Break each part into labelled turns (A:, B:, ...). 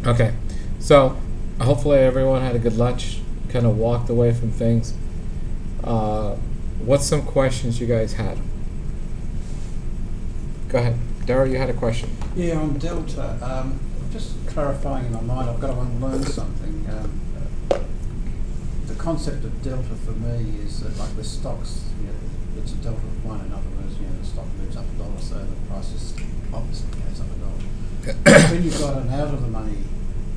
A: Okay, so hopefully everyone had a good lunch, kind of walked away from things. Uh, what's some questions you guys had? Go ahead. Daryl, you had a question.
B: Yeah, on Delta, just clarifying in my mind, I've got to unlearn something. The concept of Delta for me is that, like the stocks, it's a Delta of one. In other words, the stock moves up $1, so the price is obviously goes up $1. When you've got an out of the money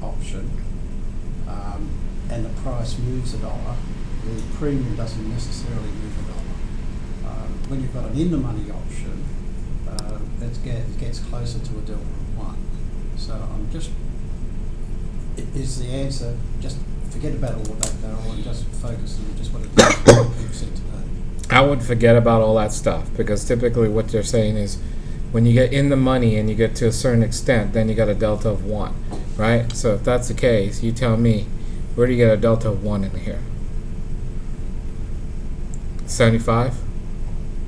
B: option, and the price moves $1, the premium doesn't necessarily move $1. When you've got an in the money option, it gets closer to a Delta of 1. So I'm just, is the answer just forget about all of that, Daryl, and just focus on just what it is said today?
A: I would forget about all that stuff because typically what they're saying is when you get in the money and you get to a certain extent, then you got a delta of 1, right? So if that's the case, you tell me, where do you get a delta of 1 in here? 75,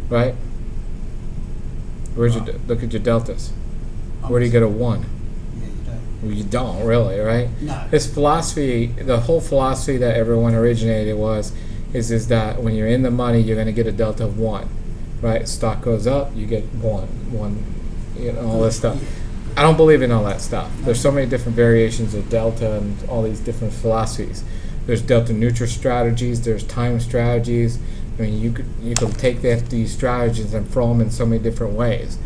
A: right? Where's your look at your deltas? Where do you get a 1?
B: Yeah, you don't.
A: Well, you don't really, right?
B: No.
A: This philosophy, the whole philosophy that everyone originated is that when you're in the money, you're going to get a delta of 1, right? Stock goes up, you get 1, all this stuff. I don't believe in all that stuff. There's so many different variations of delta and all these different philosophies. There's delta neutral strategies. There's time strategies. I mean, you could take these strategies and throw them in so many different ways.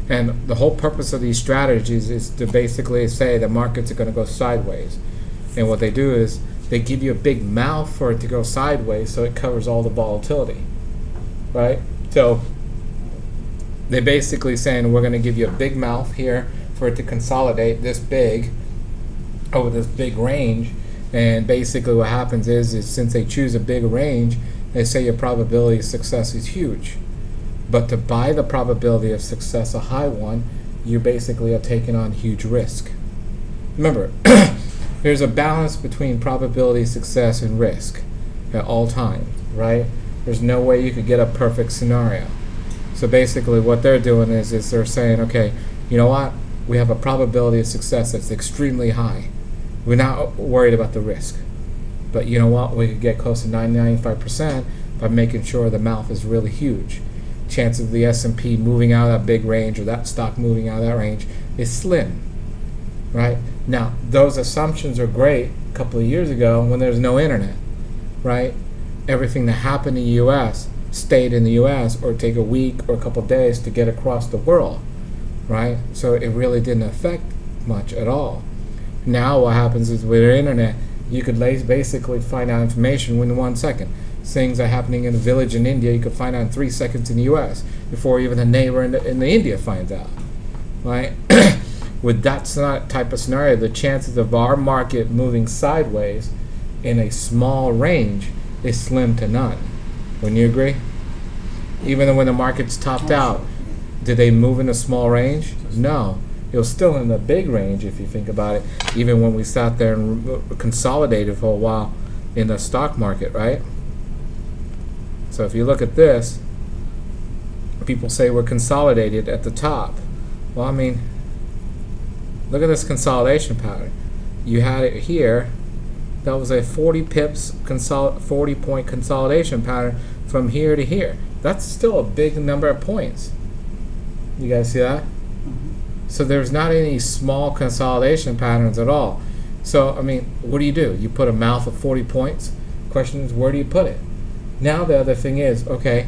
A: And the whole purpose of these strategies is to basically say the markets are going to go sideways. And what they do is they give you a big mouth for it to go sideways so it covers all the volatility, right? So they're basically saying we're going to give you a big mouth here for it to consolidate this big over this big range. And basically what happens is since they choose a big range, they say your probability of success is huge. But to buy the probability of success, a high one, you basically are taking on huge risk. Remember, there's a balance between probability of success and risk at all times, right? There's no way you could get a perfect scenario. So basically what they're doing is they're saying, okay, you know what? We have a probability of success that's extremely high. We're not worried about the risk. But you know what? We could get close to 95% by making sure the mouth is really huge. Chance of the S&P moving out of that big range or that stock moving out of that range is slim, right? Now, those assumptions are great a couple of years ago when there's no internet, right? Everything that happened in the U.S. stayed in the U.S. or take a week or a couple of days to get across the world, right? So it really didn't affect much at all. Now what happens is with the internet, you could basically find out information within 1 second. Things are happening in a village in India, you could find out in 3 seconds in the U.S. before even a neighbor in the India finds out, right? With that type of scenario, the chances of our market moving sideways in a small range is slim to none. Wouldn't you agree? Even when the market's topped out, did they move in a small range? No. It was still in the big range if you think about it, even when we sat there and consolidated for a while in the stock market, right? So if you look at this, people say we're consolidated at the top. Well, I mean, look at this consolidation pattern. You had it here. That was a 40 pips, 40-point consolidation pattern from here to here. That's still a big number of points. You guys see that? So there's not any small consolidation patterns at all. So, I mean, what do? You put a mouth of 40 points. Question is, where do you put it? Now the other thing is, okay,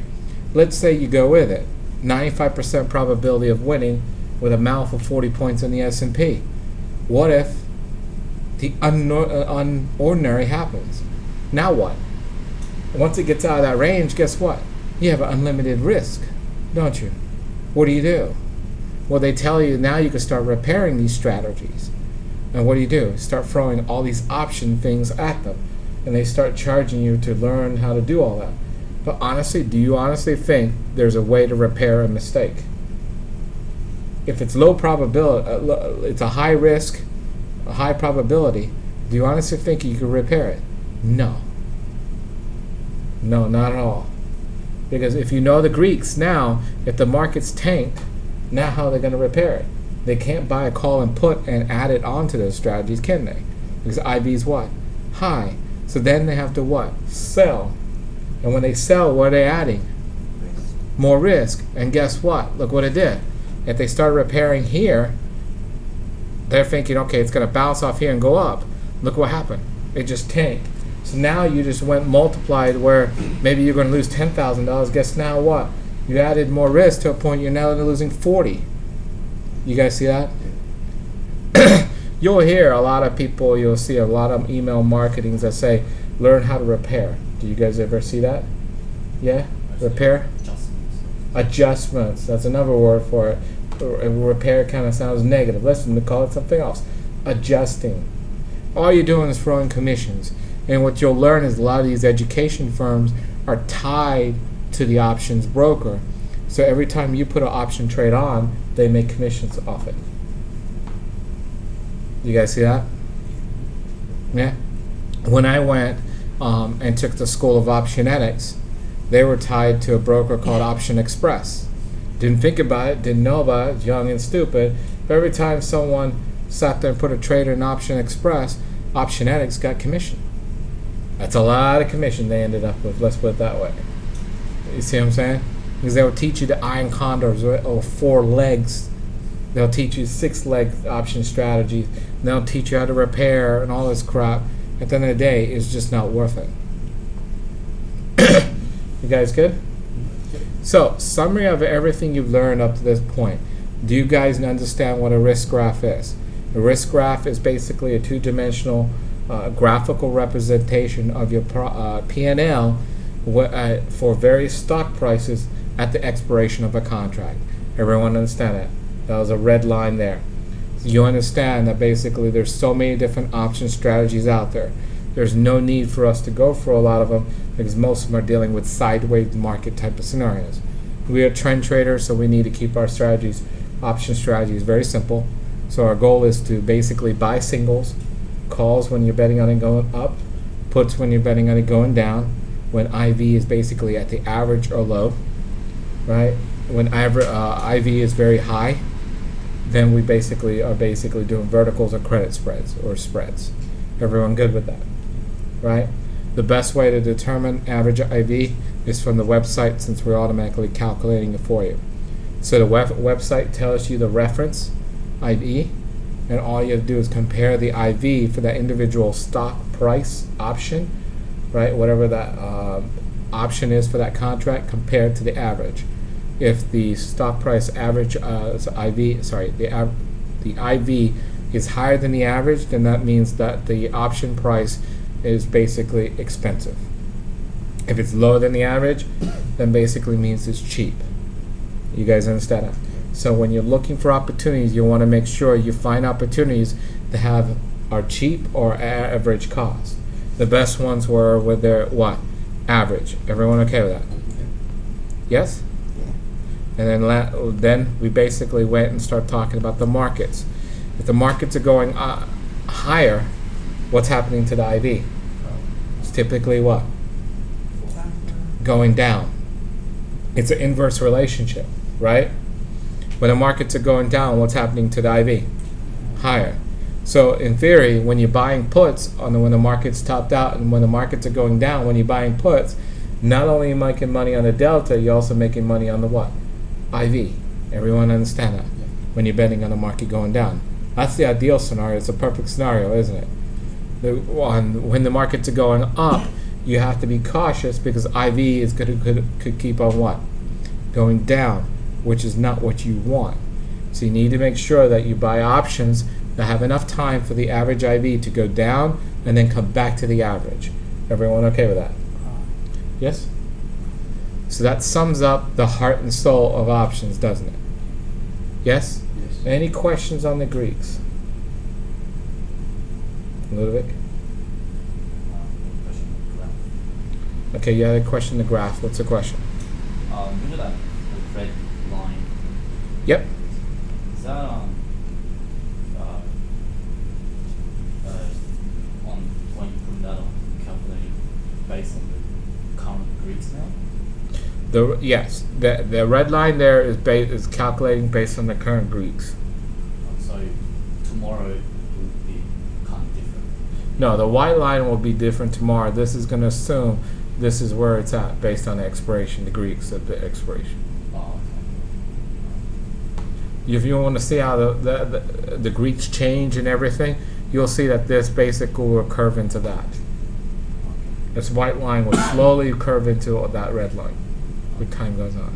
A: let's say you go with it. 95% probability of winning with a mouth of 40 points in the S&P. What if the unordinary happens? Now what? Once it gets out of that range, guess what? You have an unlimited risk, don't you? What do? Well, they tell you now you can start repairing these strategies. And what do? Start throwing all these option things at them. And they start charging you to learn how to do all that. But honestly, do you honestly think there's a way to repair a mistake? If it's low probability, it's a high risk, a high probability, do you honestly think you can repair it? No. No, not at all. Because if you know the Greeks now, if the market's tanked, now how are they going to repair it? They can't buy a call and put and add it onto those strategies, can they? Because IV is what? High. So then they have to what? Sell. And when they sell, what are they adding? More risk. And guess what? Look what it did. If they start repairing here, they're thinking, okay, it's going to bounce off here and go up. Look what happened. It just tanked. So now you just went multiplied where maybe you're going to lose $10,000. Guess now what? You added more risk to a point you're now losing 40. You guys see that? You'll hear a lot of people, you'll see a lot of email marketings that say, learn how to repair. Do you guys ever see that? Yeah? Repair? Adjustments. That's another word for it. Repair kind of sounds negative. Listen, call it something else. Adjusting. All you're doing is throwing commissions. And what you'll learn is a lot of these education firms are tied to the options broker. So every time you put an option trade on, they make commissions off it. You guys see that? Yeah. When I went and took the School of Optionetics, they were tied to a broker called Option Express. Didn't think about it, didn't know about it, young and stupid. But every time someone sat there and put a trader in Option Express, Optionetics got commission. That's a lot of commission they ended up with, let's put it that way. You see what I'm saying? Because they'll teach you the iron condors or 4 legs. They'll teach you 6-leg option strategies. And they'll teach you how to repair and all this crap. At the end of the day, it's just not worth it. You guys good? So, summary of everything you've learned up to this point. Do you guys understand what a risk graph is? A risk graph is basically a 2-dimensional graphical representation of your P&L for various stock prices at the expiration of a contract. Everyone understand that? That was a red line there. So you understand that basically there's so many different option strategies out there. There's no need for us to go for a lot of them because most of them are dealing with sideways market type of scenarios. We are trend traders, so we need to keep our strategies, option strategies, very simple. So our goal is to basically buy singles, calls when you're betting on it going up, puts when you're betting on it going down, when IV is basically at the average or low, right? When IV is very high, then we basically are doing verticals or credit spreads or spreads. Everyone good with that, right? The best way to determine average IV is from the website, since we're automatically calculating it for you. So the website tells you the reference IV, and all you have to do is compare the IV for that individual stock price option, right? Whatever that option is for that contract compared to the average. If the stock price average the IV is higher than the average, then that means that the option price is basically expensive. If it's lower than the average, then basically means it's cheap. You guys understand that? So when you're looking for opportunities, you want to make sure you find opportunities that are cheap or average cost. The best ones were with their what? Average. Everyone okay with that? Yes? And then we basically went and started talking about the markets. If the markets are going higher, what's happening to the IV? It's typically what? Going down. It's an inverse relationship, right? When the markets are going down, what's happening to the IV? Higher. So in theory, when you're buying puts when the market's topped out, and when the markets are going down, when you're buying puts, not only are you making money on the delta, you're also making money on the what? IV. Everyone understand that?
B: Yeah.
A: When you're betting on the market going down. That's the ideal scenario. It's a perfect scenario, isn't it? When the markets are going up, you have to be cautious because IV is could keep on what? Going down, which is not what you want. So you need to make sure that you buy options that have enough time for the average IV to go down and then come back to the average. Everyone okay with that? Yes? So that sums up the heart and soul of options, doesn't it? Yes?
B: Yes.
A: Any questions on the Greeks? Ludovic? Okay, you had a question on the graph. What's the question?
C: You know that the red line?
A: Yep.
C: Is that on when you put that on calculating based on the current Greeks now?
A: Yes, the red line there is calculating based on the current Greeks.
C: tomorrow will be kind of different.
A: No, the white line will be different tomorrow. This is going to assume this is where it's at based on the expiration, the Greeks at the expiration.
C: Oh,
A: If you want to see how the Greeks change and everything, you'll see that this basically will curve into that. This white line will slowly curve into that red line as time goes on.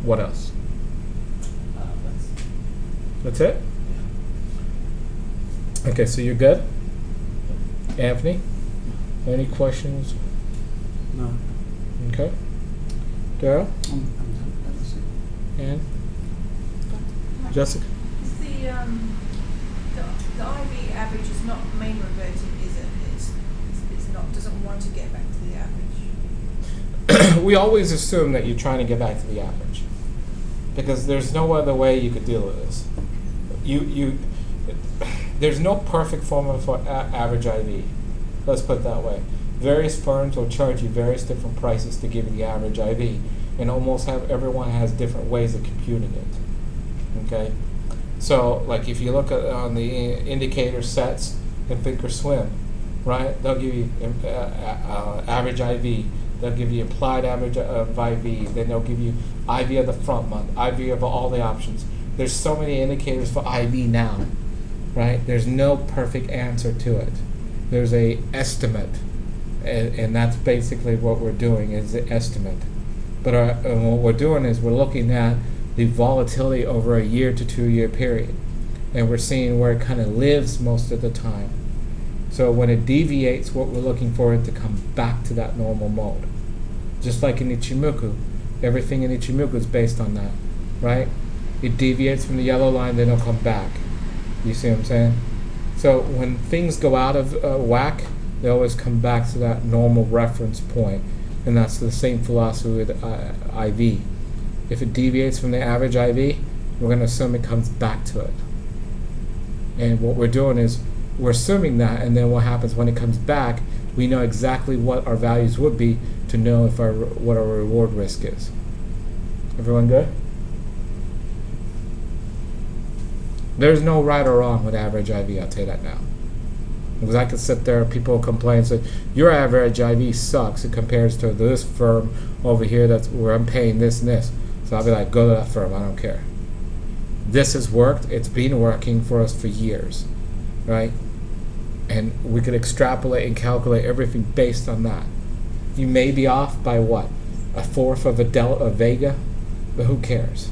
A: What else?
C: That's
A: That's it?
C: yeah.
A: Okay, so you're good? Anthony? Any questions?
B: No,
A: Okay. Daryl?
B: I'm done. That's it.
A: Ann? Jessica?
D: Is the IV average is not mean reverting, is it? It's not, doesn't want to get back to the average.
A: We always assume that you're trying to get back to the average because there's no other way you could deal with this. There's no perfect formula for average IV. Let's put it that way. Various firms will charge you various different prices to give you the average IV, and almost everyone has different ways of computing it. Okay, so like if you look at on the indicator sets in Thinkorswim, right? They'll give you average IV. They'll give you implied average of IV. Then they'll give you IV of the front month, IV of all the options. There's so many indicators for IV now, right? There's no perfect answer to it. There's a estimate, and that's basically what we're doing is the estimate. But what we're doing is we're looking at the volatility over a 1 to 2 year period, and we're seeing where it kind of lives most of the time. So when it deviates, what we're looking for it to come back to that normal mode. Just like in Ichimoku, everything in Ichimoku is based on that, right? It deviates from the yellow line, then it'll come back. You see what I'm saying? So when things go out of whack, they always come back to that normal reference point, and that's the same philosophy with IV. If it deviates from the average IV, we're going to assume it comes back to it. And what we're doing is we're assuming that, and then what happens when it comes back, we know exactly what our values would be to know if what our reward risk is. Everyone good? There's no right or wrong with average IV, I'll tell you that now. Because I could sit there, people complain and say, your average IV sucks. It compares to this firm over here that's where I'm paying this and this. So I'll be like, go to that firm, I don't care. This has worked, it's been working for us for years, right? And we could extrapolate and calculate everything based on that. You may be off by what? 1/4 of a vega? But who cares?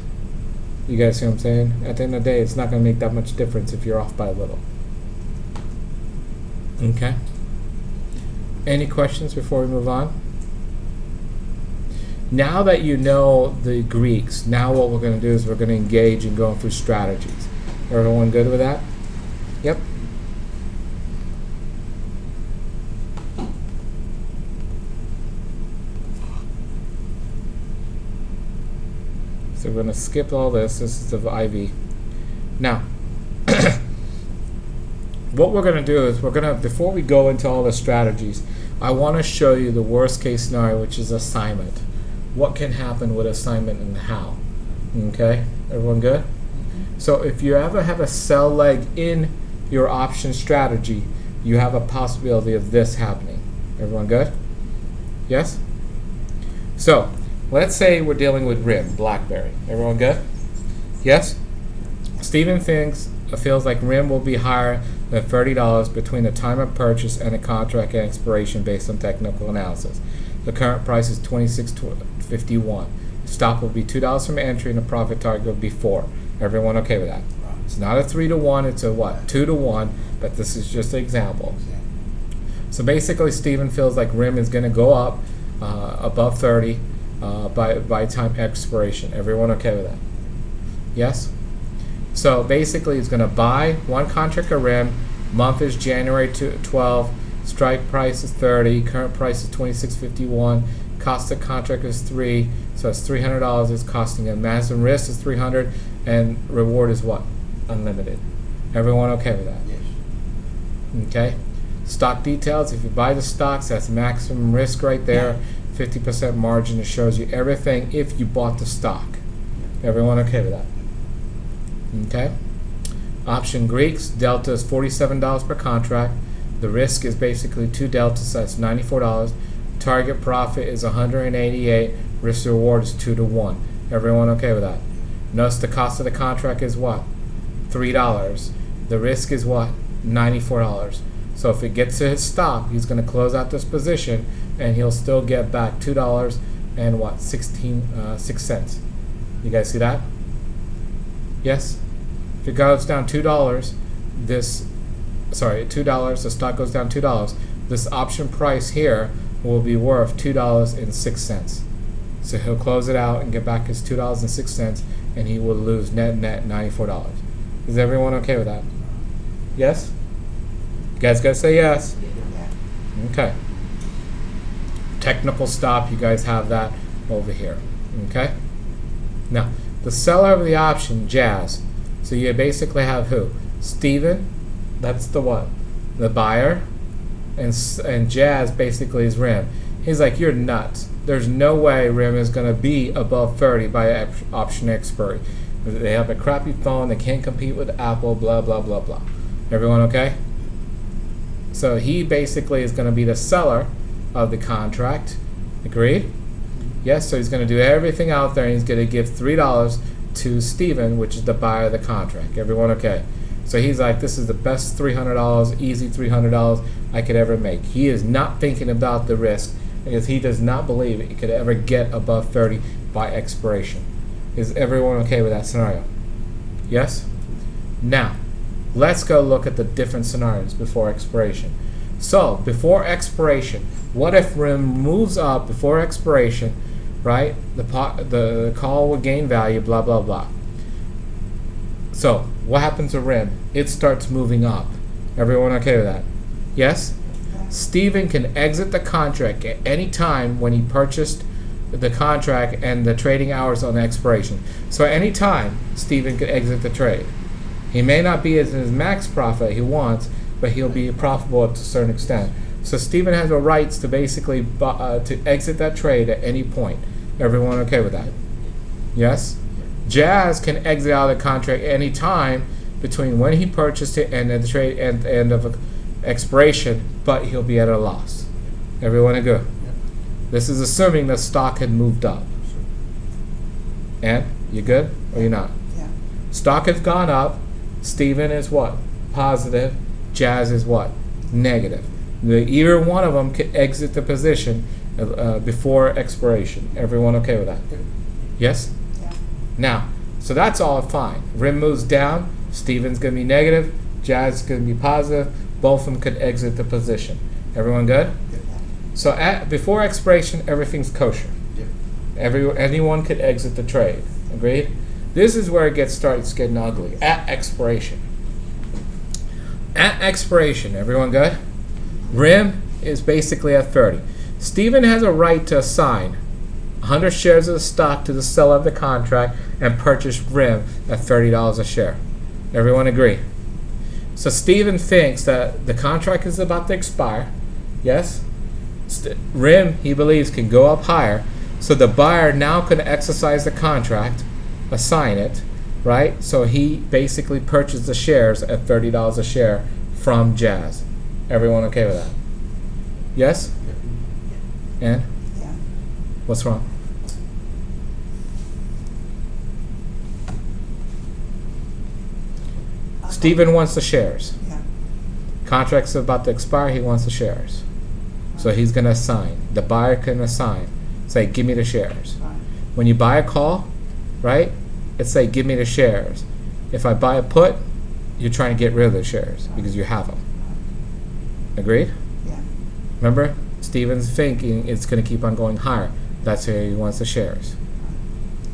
A: You guys see what I'm saying? At the end of the day, it's not going to make that much difference if you're off by a little. Okay. Any questions before we move on? Now that you know the Greeks, now what we're going to do is we're going to engage in going through strategies. Everyone good with that? Yep. So we're going to skip all this. This is the IV. Now, what we're going to do is we're going to, before we go into all the strategies, I want to show you the worst case scenario, which is assignment. What can happen with assignment and how. Okay? Everyone good? So if you ever have a sell leg in your option strategy, you have a possibility of this happening. Everyone good? Yes? So, let's say we're dealing with RIM, BlackBerry. Everyone good? Yes? Steven feels like RIM will be higher than $30 between the time of purchase and the contract expiration based on technical analysis. The current price is $26.51. Stop will be $2 from entry and the profit target will be $4. Everyone okay with that?
B: Right.
A: It's not a 3-to-1, it's a what? 2-to-1, but this is just an example. So basically Steven feels like RIM is going to go up above 30 by time expiration. Everyone okay with that? Yes? So basically he's going to buy one contract of RIM, month is January 12, strike price is 30, current price is $26.51, cost of contract is 3, so it's $300 it's costing him. Maximum risk is 300 and reward is what? Unlimited. Everyone okay with that?
B: Yes.
A: Okay. Stock details, if you buy the stocks, that's maximum risk right there. 50% margin, it shows you everything if you bought the stock. Everyone okay with that? Okay. Option Greeks, delta is $47 per contract. The risk is basically 2 delta, so that's $94. Target profit is 188. Risk to reward is 2 to 1. Everyone okay with that? Notice the cost of the contract is what? $3. The risk is what? $94. So if it gets to his stop, he's going to close out this position, and he'll still get back $2 and what? 6 cents. You guys see that? Yes. If it goes down $2, $2, the stock goes down $2. This option price here will be worth $2.06. So he'll close it out and get back his $2.06, and he will lose net $94. Is everyone okay with that? Yes? You guys gotta say yes. Okay. Technical stop, you guys have that over here. Okay? Now, the seller of the option, Jazz. So you basically have who? Steven, that's the what? The buyer. And Jazz basically is Rim. He's like, you're nuts. There's no way Rim is going to be above 30 by option expiry. They have a crappy phone. They can't compete with Apple, blah, blah, blah, blah. Everyone okay? So he basically is going to be the seller of the contract. Agreed? Yes, so he's going to do everything out there, and he's going to give $3 to Steven, which is the buyer of the contract. Everyone okay? So he's like, this is the best $300, easy $300 I could ever make. He is not thinking about the risk, because he does not believe it could ever get above 30 by expiration. Is everyone okay with that scenario? Yes? Now, let's go look at the different scenarios before expiration. So, before expiration, what if Rim moves up before expiration, right? The call will gain value, blah, blah, blah. So, what happens to Rim? It starts moving up. Everyone okay with that? Yes? Steven can exit the contract at any time when he purchased the contract and the trading hours on expiration. So at any time, Steven could exit the trade. He may not be at his max profit he wants, but he'll be profitable to a certain extent. So Steven has the rights to basically to exit that trade at any point. Everyone okay with that? Yes? Jazz can exit out of the contract any time between when he purchased it and the trade and the end of expiration, but he'll be at a loss. Everyone agree?
B: Yep.
A: This is assuming the stock had moved up. And you good or you not?
E: Yeah.
A: Stock has gone up. Steven is what? Positive. Jazz is what? Negative. Either one of them could exit the position before expiration. Everyone okay with that?
B: Yep.
A: Yes?
E: Yeah.
A: Now, so that's all fine. Rim moves down. Steven's going to be negative. Jazz is going to be positive. Both of them could exit the position. Everyone good?
B: Yep.
A: So before expiration, everything's kosher.
B: Yep.
A: Anyone could exit the trade. Agreed? This is where it starts getting ugly. At expiration. At expiration, everyone good? Rim is basically at 30. Steven has a right to assign 100 shares of the stock to the seller of the contract and purchase Rim at $30 a share. Everyone agree? So Steven thinks that the contract is about to expire. Yes? Rim, he believes, can go up higher. So the buyer now can exercise the contract, assign it, right? So he basically purchased the shares at $30 a share from Jazz. Everyone okay with that? Yes? And?
E: Yeah.
A: What's wrong? Steven wants the shares.
E: Yeah.
A: Contract's about to expire, he wants the shares. So he's going to assign. The buyer can assign. Say, give me the shares.
E: Right.
A: When you buy a call, right, it's say, give me the shares. If I buy a put, you're trying to get rid of the shares because you have them. Agreed?
E: Yeah.
A: Remember, Steven's thinking it's going to keep on going higher. That's why he wants the shares.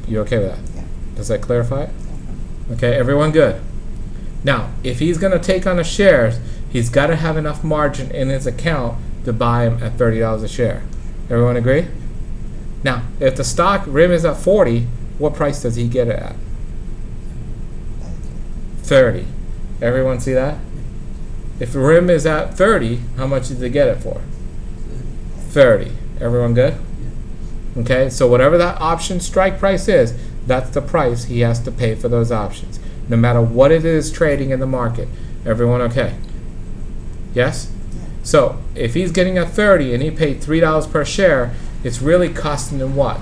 A: You okay with that?
E: Yeah.
A: Does that clarify it?
E: Yeah.
A: Okay, everyone good? Now, if he's going to take on the shares, he's got to have enough margin in his account to buy them at $30 a share. Everyone agree? Now, if the stock Rim is at 40, what price does he get it at? 30. Everyone see that? If Rim is at 30, how much did they get it for? 30. Everyone good? Okay, so whatever that option strike price is, that's the price he has to pay for those options. no matter what it is trading in the market. Everyone okay? Yes? So if he's getting a 30 and he paid $3 per share, it's really costing him what?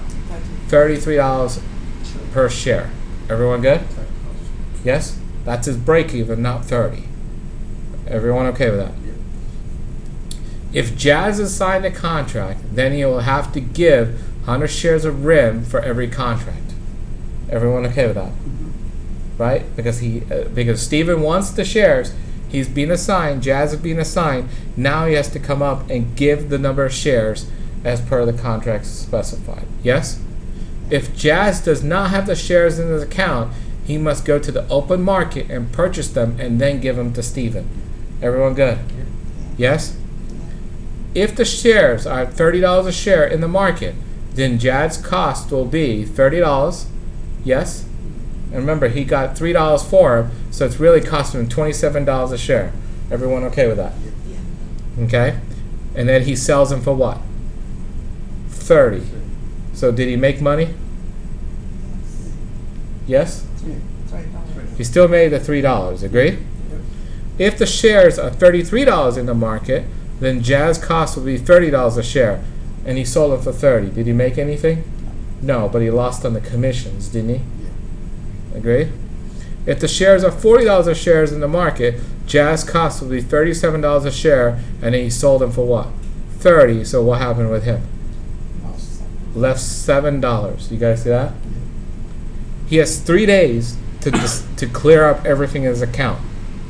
A: $33 per share. Everyone good? Yes? That's his break even, not 30. Everyone okay with that? If Jazz has signed a contract, then he will have to give 100 shares of RIM for every contract. Everyone okay with that? Right? Because Steven wants the shares. He's been assigned, Jazz is being assigned. Now he has to come up and give the number of shares as per the contract specified. Yes? If Jazz does not have the shares in his account, he must go to the open market and purchase them and then give them to Steven. Everyone good? Yes? If the shares are $30 a share in the market, then Jazz's cost will be $30. Yes? And remember, he got $3 for him, so it's really costing him $27 a share. Everyone okay with that? Okay? And then he sells them for what? 30. So did he make money? Yes? He still made the $3. Agreed? If the shares are $33 in the market, then Jazz cost will be $30 a share, and he sold them for 30. Did he make anything? No, but he lost on the commissions, didn't he? Agreed? If the shares are $40 a shares in the market, Jazz cost will be $37 a share, and he sold them for what? 30. So what happened with him? Left $7. You guys see that? He has 3 days to clear up everything in his account.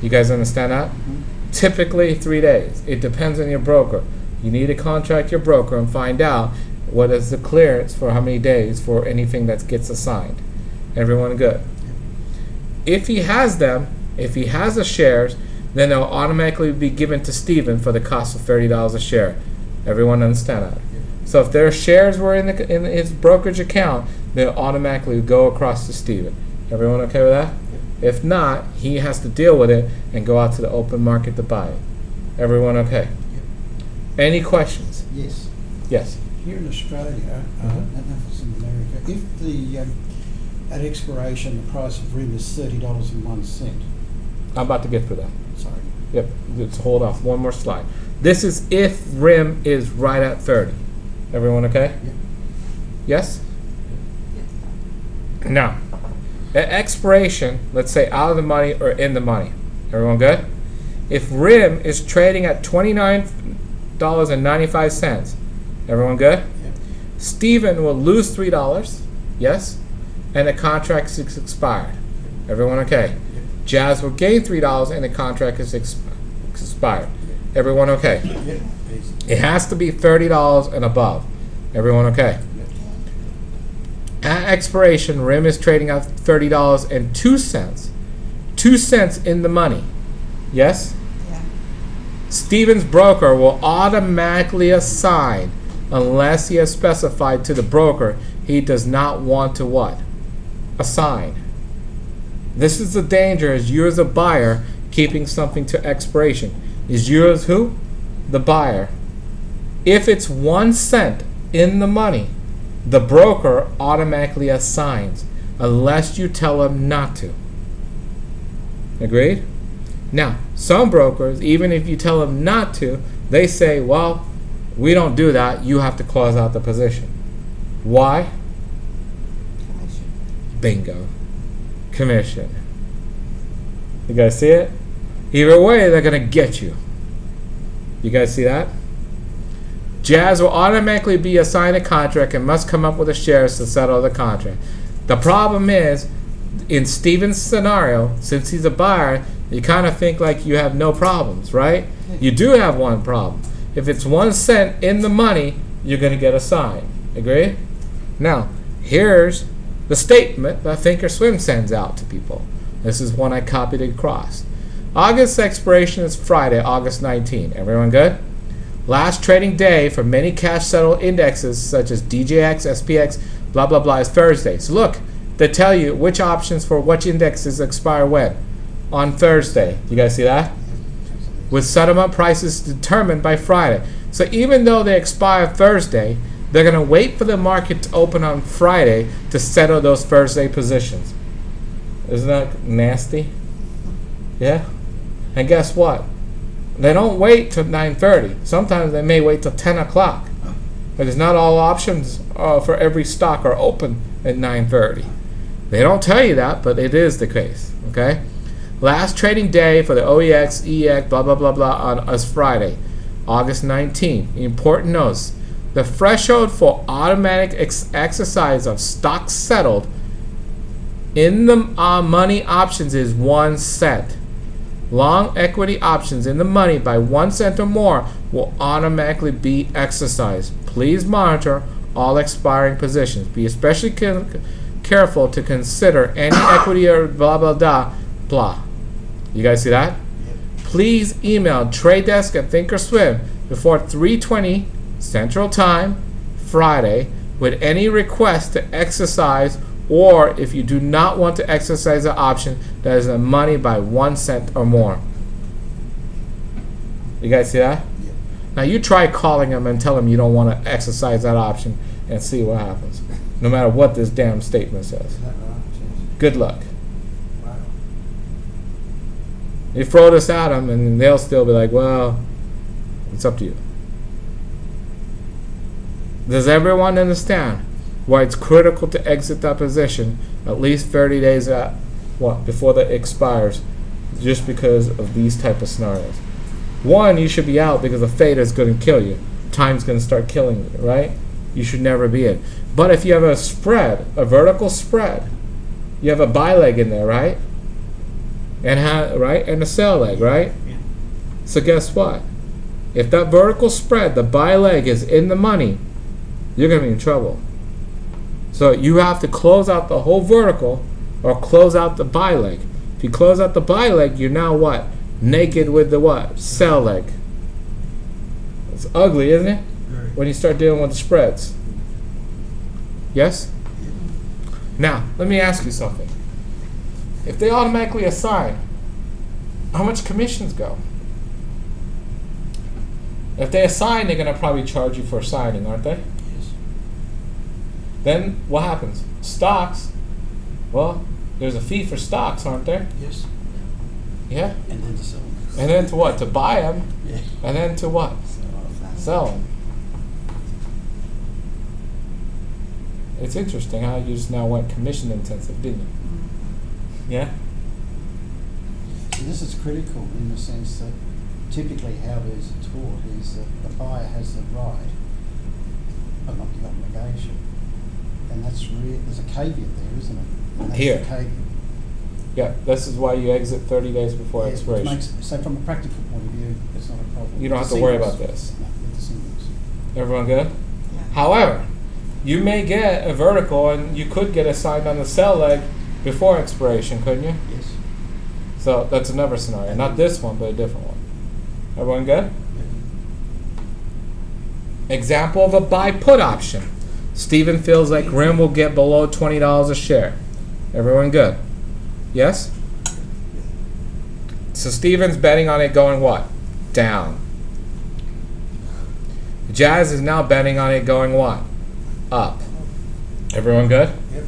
A: You guys understand that? Typically 3 days. It depends on your broker. You need to contact your broker and find out what is the clearance for how many days for anything that gets assigned. Everyone good? If he has them, if he has the shares, then they'll automatically be given to Steven for the cost of $30 a share. Everyone understand that? So if their shares were in his brokerage account, they'll automatically go across to Steven. Everyone okay with that? If not, he has to deal with it and go out to the open market to buy it. Everyone okay? Any questions?
B: Yes.
A: Yes.
B: Here in Australia, I don't know if it's in America, if the at expiration the price of RIM is $30.01.
A: I'm about to get to that.
B: Sorry.
A: Yep. Let's hold off. One more slide. This is if RIM is right at 30. Everyone okay?
B: Yep.
A: Yes? Now, at expiration, let's say out of the money or in the money. Everyone good? If RIM is trading at $29.95, everyone good?
B: Yep.
A: Steven will lose $3, yes? And the contract is expired. Everyone okay? Jazz will gain $3 and the contract is expired. Everyone okay?
B: Yep.
A: It has to be $30 and above. Everyone okay? At expiration, RIM is trading at $30.02. 2 cents in the money. Yes?
D: Yeah.
A: Steven's broker will automatically assign, unless he has specified to the broker he does not want to what? Assign. This is the danger as you as a buyer keeping something to expiration. Is you as who? The buyer. If it's 1 cent in the money, the broker automatically assigns unless you tell him not to. Agreed? Now, some brokers, even if you tell them not to, they say, well, we don't do that. You have to close out the position. Why?
D: Commission.
A: Bingo. Commission. You guys see it? Either way, they're going to get you. You guys see that? Jazz will automatically be assigned a contract and must come up with the shares to settle the contract. The problem is, in Steven's scenario, since he's a buyer, you kind of think like you have no problems, right? You do have one problem. If it's 1 cent in the money, you're going to get assigned. Agree? Now, here's the statement that Thinkorswim sends out to people. This is one I copied across. August expiration is Friday, August 19. Everyone good? Last trading day for many cash settled indexes such as DJX, SPX, blah blah blah is Thursday. So look, they tell you which options for which indexes expire when. On Thursday. You guys see that? With settlement prices determined by Friday. So even though they expire Thursday, they're going to wait for the market to open on Friday to settle those Thursday positions. Isn't that nasty? Yeah? And guess what? They don't wait till 9:30. Sometimes they may wait till 10 o'clock. Because not all options for every stock are open at 9:30. They don't tell you that, but it is the case. Okay? Last trading day for the OEX, EX, blah, blah, blah, blah, on us Friday, August 19th. Important notes. The threshold for automatic exercise of stocks settled in the money options is 1 cent. Long equity options in the money by 1 cent or more will automatically be exercised. Please monitor all expiring positions. Be especially careful to consider any equity or blah, blah, blah, blah. You guys see that? Please email Trade Desk at Thinkorswim before 3:20 Central Time, Friday, with any request to exercise, or if you do not want to exercise the option that is the money by 1 cent or more. You guys see that?
B: Yeah.
A: Now you try calling them and tell them you don't want to exercise that option and see what happens. No matter what this damn statement says.
B: Is that right? Jeez.
A: Good luck.
B: Wow.
A: You throw this at them and they'll still be like, well, it's up to you. Does everyone understand why it's critical to exit that position at least 30 days before that expires, just because of these type of scenarios? One, you should be out because a fader is going to kill you. Time's going to start killing you, right? You should never be in. But if you have a spread, a vertical spread, you have a buy leg in there, right? And and a sell leg, right?
B: Yeah.
A: So guess what? If that vertical spread, the buy leg, is in the money, you're going to be in trouble. So you have to close out the whole vertical or close out the buy leg. If you close out the buy leg, you're now what? Naked with the what? Sell leg. It's ugly, isn't it?
B: Very.
A: When you start dealing with the spreads. Yes? Now, let me ask you something. If they automatically assign, how much commissions go? If they assign, they're going to probably charge you for assigning, aren't they?
B: Yes.
A: Then what happens? Stocks, well, there's a fee for stocks, aren't there?
B: Yes.
A: Yeah?
B: And then to sell them.
A: And then to what? To buy them.
B: Yeah.
A: And then to what? Sell them. It's interesting how you just now went commission intensive, didn't you? Yeah?
B: So this is critical in the sense that typically how it is taught is that the buyer has the right, but not the obligation. And that's there's a caveat there, isn't it? And that's
A: Here.
B: the caveat.
A: Yeah, this is why you exit 30 days before
B: Yeah, which
A: expiration.
B: so from a practical point of view, it's not a problem.
A: You don't
B: With
A: have
B: the
A: to worry
B: singles.
A: about this.
B: No, with the singles.
A: Everyone good?
D: Yeah.
A: However, you may get a vertical and you could get assigned on the sell leg before expiration, couldn't you?
B: Yes.
A: So that's another scenario. Not this one, but a different one. Everyone good?
B: Yeah.
A: Example of a buy put option. Steven feels like RIM will get below $20 a share. Everyone good? Yes? So Steven's betting on it going what? Down. Jazz is now betting on it going what? Up. Everyone good?
B: Yep.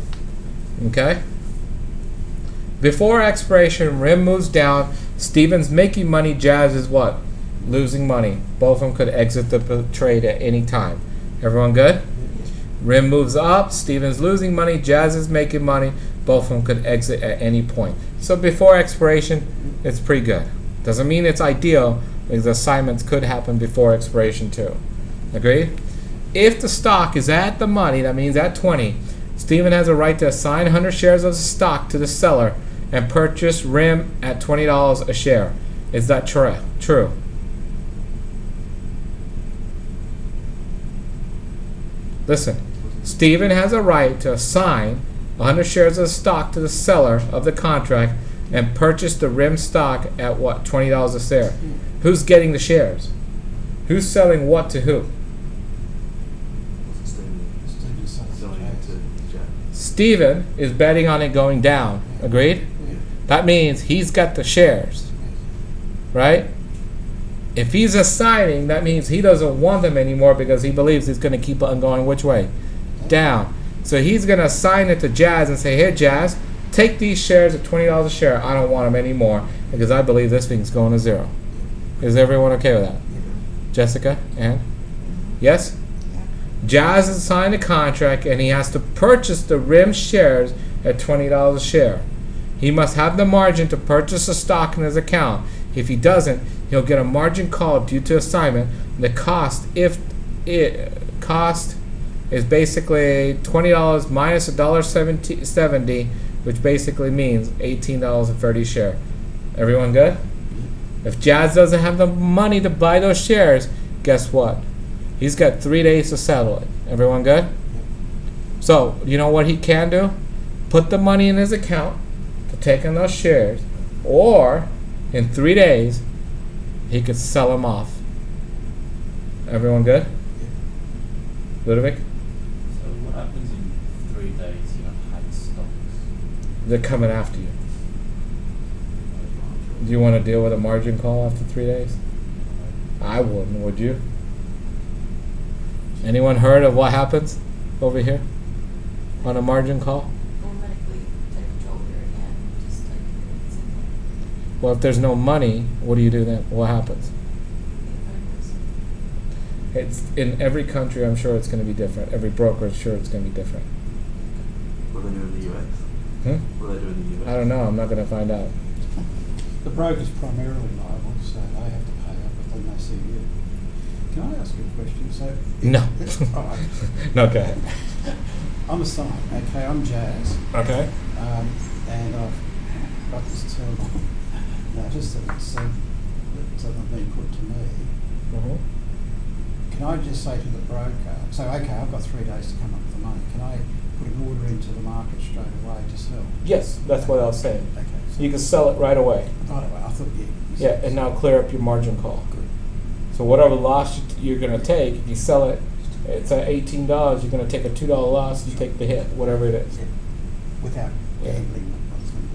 A: Okay. Before expiration, RIM moves down. Steven's making money. Jazz is what? Losing money. Both of them could exit the trade at any time. Everyone good? RIM moves up. Steven's losing money. Jazz is making money. Both of them could exit at any point. So before expiration, it's pretty good. Doesn't mean it's ideal, because assignments could happen before expiration too. Agreed? If the stock is at the money, that means at 20, Steven has a right to assign 100 shares of the stock to the seller and purchase RIM at $20 a share. Is that true? Listen, Steven has a right to assign 100 shares of stock to the seller of the contract and purchase the RIM stock at what? $20 a share. Who's getting the shares? Who's selling what to who?
B: Steven's
C: Selling it to Jack.
A: Steven is betting on it going down. Agreed?
B: Yeah.
A: That means he's got the shares, right? If he's assigning, that means he doesn't want them anymore because he believes it's going to keep on going which way? Down. So he's going to assign it to Jazz and say, here, Jazz, take these shares at $20 a share. I don't want them anymore because I believe this thing's going to zero. Is everyone okay with that? Jessica? Ann? Yes? Jazz has signed a contract and he has to purchase the RIM shares at $20 a share. He must have the margin to purchase the stock in his account. If he doesn't, he'll get a margin call due to assignment. The cost, if it cost, is basically $20 minus $1.70, which basically means $18.30 a share. Everyone good? If Jazz doesn't have the money to buy those shares, guess what? He's got 3 days to settle it. Everyone good? So, you know what he can do? Put the money in his account to take in those shares, or in 3 days, he could sell them off. Everyone good? Ludovic?
C: So what happens in 3 days you don't have stocks?
A: They're coming after you. Do you want to deal with a margin call after 3 days? I wouldn't, would you? Anyone heard of what happens over here on a margin call?
D: Automatically take control of your account and just take it simple.
A: Well, if there's no money, what do you do then? What happens? It's in every country. I'm sure it's going to be different. Every broker is sure it's going to be different.
E: What do they do in the US? What do they do in the US?
A: I don't know. I'm not going to find out.
B: The broker's primarily liable, so they have to pay up, but then they see you. Can I ask you a question? So,
A: No.
B: All right.
A: No, go ahead.
B: I'm a sign, okay, I'm Jazz,
A: Okay.
B: and I've got this terrible notice that it's that been put to me.
A: Mhm.
B: Can I just say to the broker, so okay, I've got 3 days to come up with the money, can I put an order into the market straight away to sell?
A: Yes, that's what I was saying.
B: Okay. So
A: You can sell it right away.
B: right away, I thought you
A: Yeah, and now clear up your margin call.
B: Good.
A: So whatever loss you're going to take, if you sell it, it's at $18. You're going to take a $2 loss. You take the hit, whatever it is.
B: Yeah. Without
A: Yeah.
B: gambling.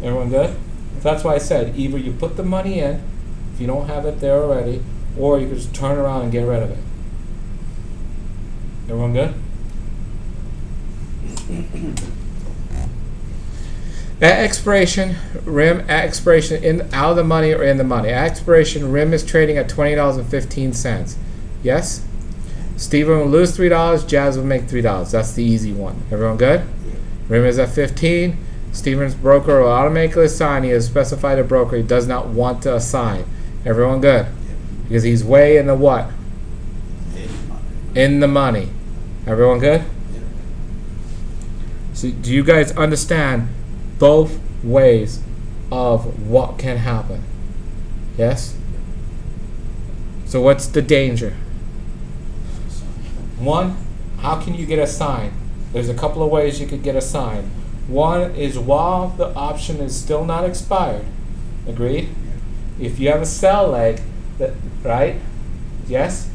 A: Everyone good? So that's why I said either you put the money in, if you don't have it there already, or you could just turn around and get rid of it. Everyone good? At expiration, RIM at expiration out of the money or in the money. At expiration, RIM is trading at $20.15. Yes? Steven will lose $3. Jazz will make $3. That's the easy one. Everyone good? RIM is at 15. Steven's broker will automatically assign. He has specified a broker he does not want to assign. Everyone good? Because he's way in the what? In the money. Everyone good? So do you guys understand both ways of what can happen? Yes? So what's the danger? One, how can you get assigned? There's a couple of ways you could get assigned. One is while the option is still not expired. Agreed? If you have a sell leg, right? Yes?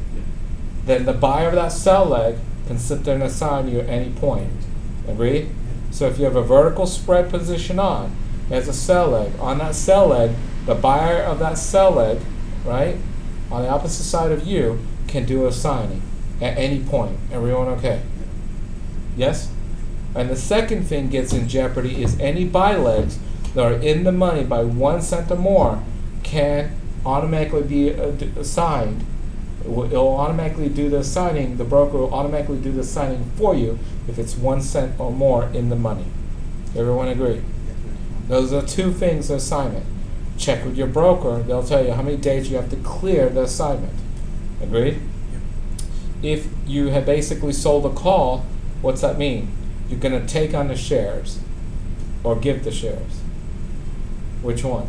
A: Then the buyer of that sell leg can sit there and assign you at any point. Agreed? So if you have a vertical spread position on, as a sell leg, on that sell leg, the buyer of that sell leg, right, on the opposite side of you, can do a signing at any point. Everyone okay? Yes? And the second thing gets in jeopardy is any buy legs that are in the money by 1 cent or more can automatically be assigned. It'll automatically do the signing. The broker will automatically do the signing for you if it's 1 cent or more in the money. Everyone agree? Those are two things of assignment. Check with your broker. They'll tell you how many days you have to clear the assignment. Agreed? If you have basically sold a call, what's that mean? You're going to take on the shares or give the shares. Which one?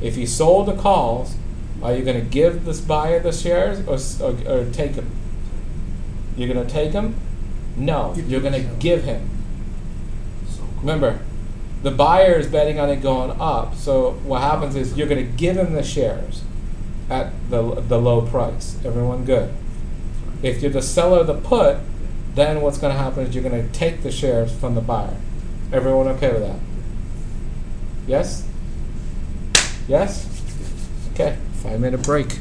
A: If you sold the calls, are you going to give this buyer the shares or take them? You're going to take them? No, you're going to give him. Remember, the buyer is betting on it going up. So what happens is you're going to give him the shares at the low price. Everyone good? If you're the seller of the put, then what's going to happen is you're going to take the shares from the buyer. Everyone okay with that? Yes? Yes? Okay, 5-minute break.